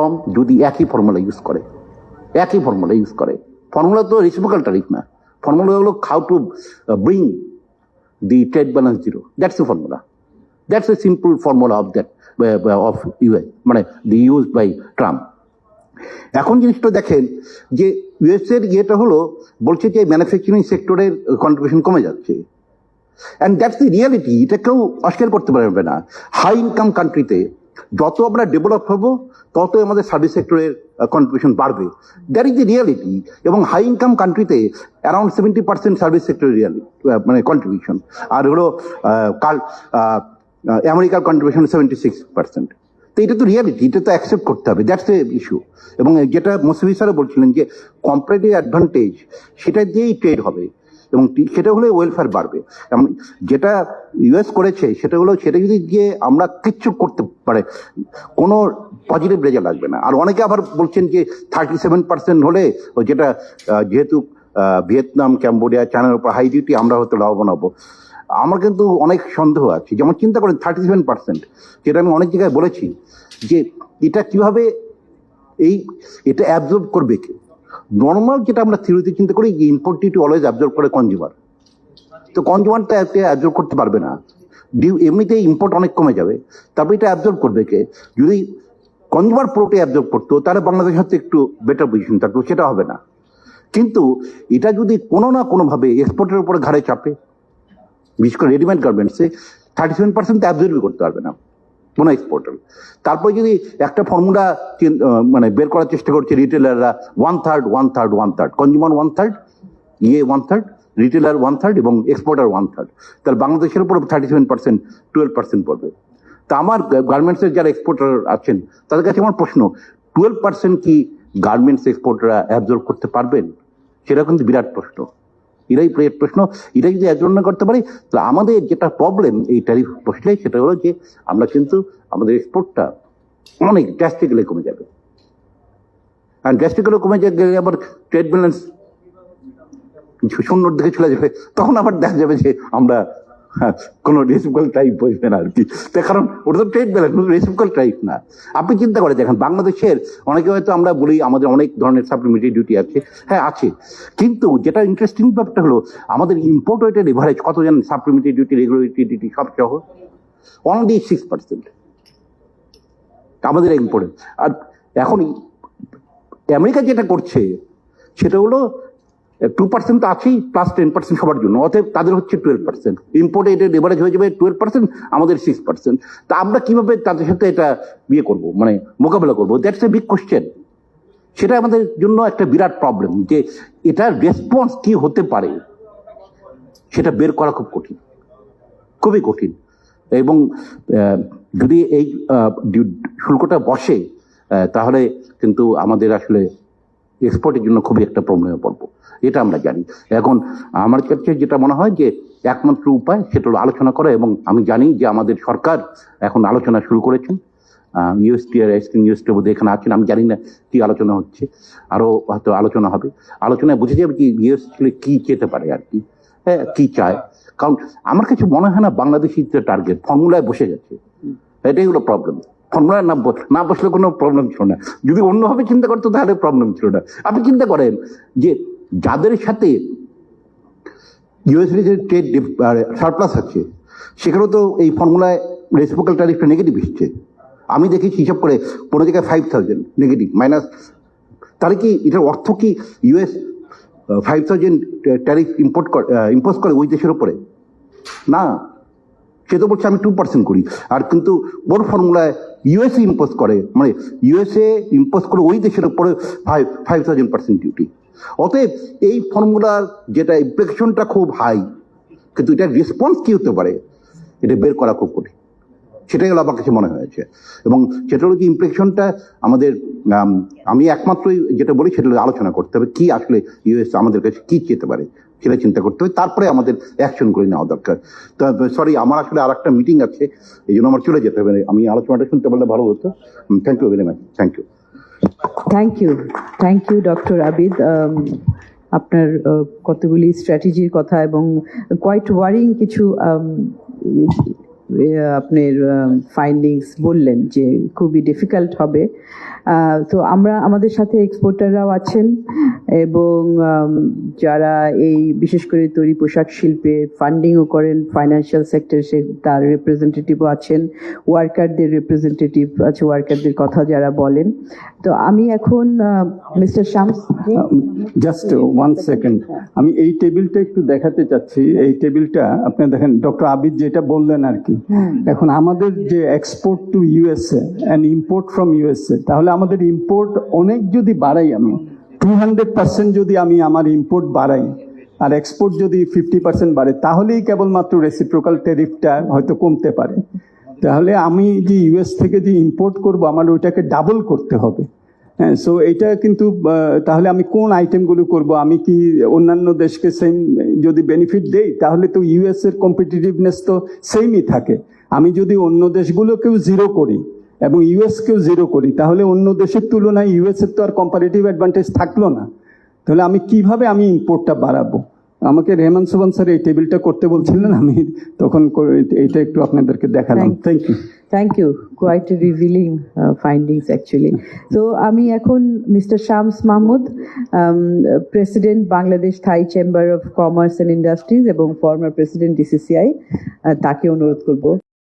কম যদি একই formula use করে, ফর্মুলা তো রেসিপ্রোকাল ট্যারিফ না, ফর্মুলা হলো how to bring the trade balance zero, that's a formula, that's a simple formula of that of US, মানে দি use by Trump. এখন জিনিসটা দেখেন যে ইউএস এর ইয়েটা হলো বলছে যে ম্যানুফ্যাকচারিং সেক্টরের কন্ট্রিবিউশন কমে যাচ্ছে, অ্যান্ড দ্যাটস দি রিয়ালিটি, এটা কেউ অস্বীকার করতে পারবে না। হাই ইনকাম কান্ট্রিতে যত আমরা ডেভেলপ হব তত আমাদের সার্ভিস সেক্টরের কন্ট্রিবিউশন বাড়বে, দ্যাট ইজ দি রিয়ালিটি। এবং হাই ইনকাম কান্ট্রিতে অ্যারাউন্ড 70% সার্ভিস সেক্টরের মানে কন্ট্রিবিউশন, আর হলো আমেরিকার কন্ট্রিবিউশন 76%। তো এটা তো রিয়ালিটি, এটা তো অ্যাকসেপ্ট করতে হবে, দ্যাটস এ ইস্যু। এবং যেটা মুসফি স্যারও বলছিলেন যে কম্পারেটিভ অ্যাডভান্টেজ সেটা দিয়েই ট্রেড হবে, এবং সেটা হলে ওয়েলফেয়ার বাড়বে। যেটা ইউএস করেছে সেটা হলো, সেটা যদি গিয়ে আমরা কিচ্ছু করতে পারে কোনো পজিটিভ রেজাল্ট আসবে না। আর অনেকে আবার বলছেন যে 37% হলে, যেটা যেহেতু ভিয়েতনাম, ক্যাম্বোডিয়া, চায়নার উপর হাই ডিউটি, আমরা হয়তো লাভবান হবো। আমার কিন্তু অনেক সন্দেহ আছে। যেমন চিন্তা করেন 37%, যেটা আমি অনেক জায়গায় বলেছি যে এটা কিভাবে এটা অ্যাবজর্ব করবে কে? নর্মাল যেটা আমরা থিওরিতে চিন্তা করি যে ইম্পোর্ট ডিউটি অলওয়েজ অ্যাবজর্ব করে কনজিউমার, তো কনজিউমারটা অ্যাবজর্ব করতে পারবে না, এমনিতেই ইম্পোর্ট অনেক কমে যাবে, তারপর এটা অ্যাবজর্ব করবে কে? যদি কনজিউমার পুরোটাই অ্যাবজর্ব করতো তাহলে বাংলাদেশ হচ্ছে একটু বেটার পজিশন থাকতো, সেটা হবে না। কিন্তু এটা যদি কোনো না কোনোভাবে এক্সপোর্টের উপরে ঘাড়ে চাপে, বিশেষ করে রেডিমেড গার্মেন্টসে 37% অ্যাবজর্বই করতে পারবে না কোনো এক্সপোর্টার। তারপরে যদি একটা ফর্মুলা মানে বের করার চেষ্টা করছে রিটেলাররা, 1/3, কনজিউমার 1/3, 1/3, রিটেলার 1/3 এবং এক্সপোর্টার 1/3, তাহলে বাংলাদেশের উপর 37% 12% পড়বে। তা আমার গার্মেন্টসের যারা এক্সপোর্টার আছেন তাদের কাছে আমার প্রশ্ন, 12% কি গার্মেন্টস এক্সপোর্টাররা অ্যাবজর্ব করতে পারবেন? সেটা কিন্তু বিরাট প্রশ্ন, এটা যদি অ্যাবজর্ব না করতে পারি, তো আমাদের যেটা প্রবলেম এই ট্যারিফ বসলে সেটা হলো যে আমরা কিন্তু আমাদের এক্সপোর্টটা অনেক ড্রাস্টিক্যালি কমে যাবে, আর ড্রাস্টিক্যালি কমে গেলে আবার ট্রেড ব্যালেন্স শূন্যর দিকে চলে যাবে, তখন আবার দেখা যাবে যে আমরা কোনো রেসিপ্রোকাল টাইপ বসবে না আর কি। কারণ ওটা তো ট্রেড ব্যালেন্স, রেসিপ্রোকাল টাইপ না। আপনি চিন্তা করে দেখেন বাংলাদেশের অনেকে হয়তো আমরা বলি আমাদের অনেক ধরনের সাপ্লিমেন্টারি ডিউটি আছে, হ্যাঁ আছে, কিন্তু যেটা ইন্টারেস্টিং ব্যাপারটা হলো আমাদের ইম্পোর্ট ওয়েটের এভারেজ কত জানেন? সাপ্লিমেন্টারি ডিউটি, রেগুলারিটি ডিউটি সব সহ অনলি 6% আমাদের ইম্পোর্টের। আর এখন আমেরিকা যেটা করছে সেটা হলো 2% তো আছেই, প্লাস 10% সবার জন্য, অতএব তাদের হচ্ছে 12%, ইম্পোর্টেড এভারেজ হয়ে যাবে 12%, আমাদের 6%। তা আমরা কিভাবে তাদের সাথে এটা করবো, মানে মোকাবেলা করবো? That's a big question. সেটা আমাদের জন্য একটা বিরাট প্রবলেম, যে এটার রেসপন্স কি হতে পারে সেটা বের করা খুব কঠিন, খুবই কঠিন। এবং যদি এই শুল্কটা বসে তাহলে কিন্তু আমাদের আসলে এক্সপোর্টের জন্য খুবই একটা প্রবলেমে পড়বো, এটা আমরা জানি। এখন আমার কাছে যেটা মনে হয় যে একমাত্র উপায় সেটা হলো আলোচনা করা, এবং আমি জানি যে আমাদের সরকার এখন আলোচনা শুরু করেছেন। ইউএসটি আর ইউএসটি বোধহয় এখানে আছেন, আমি জানি না কি আলোচনা হচ্ছে, আরো হয়তো আলোচনা হবে। আলোচনায় বুঝে যাবে কি ইউএস কি যেতে পারে আর কি, হ্যাঁ কি চায়। কারণ আমার কাছে মনে হয় না বাংলাদেশি যে টার্গেট ফর্মুলায় বসে গেছে, এটাই হলো প্রবলেম। ফর্মুলায় না বসলে কোনো প্রবলেম ছিল না, যদি অন্যভাবে চিন্তা করতো তাহলে প্রবলেম ছিল না। আপনি চিন্তা করেন যে যাদের সাথে ইউএসএ ট্রেড সারপ্লাস আছে সেখানেও তো এই ফর্মুলায় রেসিপ্রোকাল ট্যারিফটা নেগেটিভ এসছে। আমি দেখেছি হিসাব করে কোনো জায়গায় 5,000 নেগেটিভ মাইনাস, তাহলে কি এটার অর্থ কি ইউএস 5,000 ট্যারিফ ইম্পোজ করে ওই দেশের উপরে? না, সে তো বলছে আমি 2% করি, আর কিন্তু ওর ফর্মুলায় ইউএসএ ইম্পোজ করে, মানে ইউএসএ ইম্পোজ করে ওই দেশের উপরে 5,000% ডিউটি। অতএব এই ফর্মুলার যেটা ইমপ্লিকেশনটা খুব হাই, কিন্তু এটার রেসপন্স কি হতে পারে এটা বের করা খুব কঠিন, সেটাই হলো আমার কাছে মনে হয়েছে। এবং সেটা হলো যে ইমপ্লিকেশনটা আমাদের, আমি একমাত্রই যেটা বলি সেটা হলো আলোচনা করতে হবে কি আসলে ইউএস আমাদের কাছে কি চেতে পারে, সেটা চিন্তা করতে হবে, তারপরে আমাদের অ্যাকশন করে নেওয়া দরকার। তো সরি, আমার আসলে আর একটা মিটিং আছে, এই জন্য আমার চলে যেতে হবে। আমি আলোচনাটা শুনতে পারলে ভালো হতো। Thank you very much. Thank you, doctor Abid. আপনার কতগুলি স্ট্র্যাটেজির কথা এবং কোয়াইট ওয়ারিং কিছু আপনার ফাইন্ডিংস বললেন যে খুবই ডিফিকাল্ট হবে। তো আমাদের সাথে এক্সপোর্টাররাও আছেন এবং যারা এই বিশেষ করে তৈরি পোশাক শিল্পে ফান্ডিংও করেন, ফাইন্যান্সিয়াল সেক্টর তার রিপ্রেজেন্টেটিভও আছেন, ওয়ার্কারদের রিপ্রেজেন্টেটিভ আছে, ওয়ার্কারদের কথা যারা বলেন। তো আমি এখন মিস্টার শামস, জাস্ট 1 সেকেন্ড, আমি এই টেবিলটা একটু দেখাতে চাচ্ছি। এই টেবিলটা আপনি দেখেন, ডক্টর আবিদ যেটা বললেন আর কি, এখন আমাদের যে export two USA and import from USA, তাহলে আমাদের ইম্পোর্ট অনেক যদি বাড়াই, আমি 200% যদি আমি আমার ইম্পোর্ট বাড়াই আর এক্সপোর্ট যদি 50% বাড়ে, তাহলেই কেবলমাত্র রেসিপ্রোকাল ট্যারিফটা হয়তো কমতে পারে। তাহলে আমি যে ইউএস থেকে যে ইম্পোর্ট করব, আমার ওইটাকে ডাবল করতে হবে। হ্যাঁ, সো এটা কিন্তু তাহলে আমি কোন আইটেমগুলো করব? আমি কি অন্যান্য দেশকে সেম যদি বেনিফিট দেই, তাহলে তো ইউএস এর কম্পিটিটিভনেস তো সেমই থাকে। আমি যদি অন্য দেশগুলোকেও জিরো করি এবং ইউএসকেও জিরো করি, তাহলে অন্য দেশের তুলনায় ইউএস এর তো আর কম্পারেটিভ অ্যাডভান্টেজ থাকলো না। তাহলে আমি কিভাবে আমি ইম্পোর্টটা বাড়াবো? আমাকে রেহমান সোবান স্যার এই টেবিলটা করতে বলছিলেন, আমি তখন এটা একটু আপনাদেরকে দেখালাম। Thank you. Thank you, quite revealing findings actually. তো আমি এখন mister Shams Mahmud, president Bangladesh Thai chamber of commerce and industries এবং ফর্মার প্রেসিডেন্ট ডিসিসিআই, তাকে অনুরোধ করব।